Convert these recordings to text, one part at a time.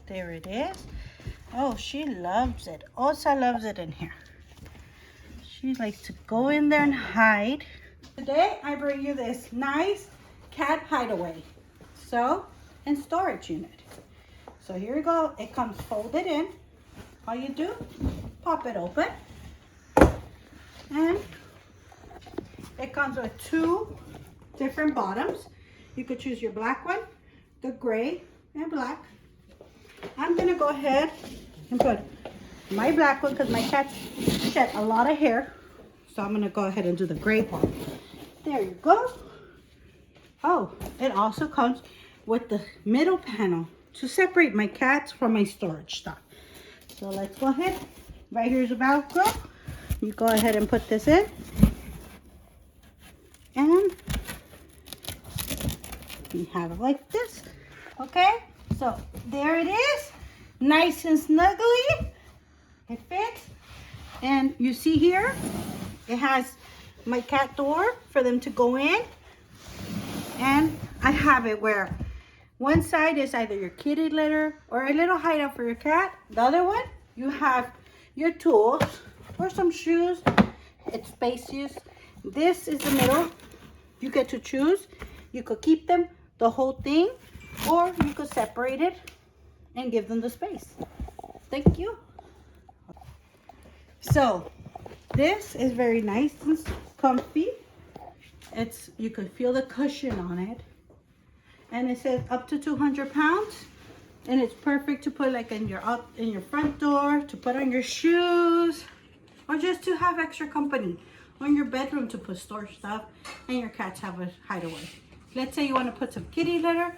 There it is. Oh, she loves it. Osa loves it in here. She likes to go in there and hide. Today, I bring you this nice cat hideaway. And storage unit. So here you go. It comes folded in. All you do, pop it open. And it comes with 2 different bottoms. You could choose your black one, the gray and black. I'm gonna go ahead and put my black one because my cat shed a lot of hair. So I'm gonna go ahead and do the gray part. There you go. Oh, it also comes with the middle panel to separate my cats from my storage stuff. So let's go ahead. Right here's a Velcro. You go ahead and put this in. And you have it like this. Okay, so there it is. Nice and snuggly. It fits. And you see here, it has my cat door for them to go in. And I have it where one side is either your kitty litter or a little hideout for your cat. The other one, you have your tools or some shoes. It's spacious. This is the middle. You get to choose. You could keep them the whole thing, or you could separate it and give them the space. Thank you. So this is very nice and comfy. You could feel the cushion on it. And it says up to 200 pounds. And it's perfect to put like in your front door, to put on your shoes, or just to have extra company. Or in your bedroom to put store stuff and your cats have a hideaway. Let's say you want to put some kitty litter.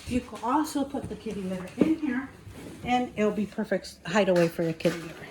You could also put the kitty litter in here and it'll be perfect hideaway for your kitty litter.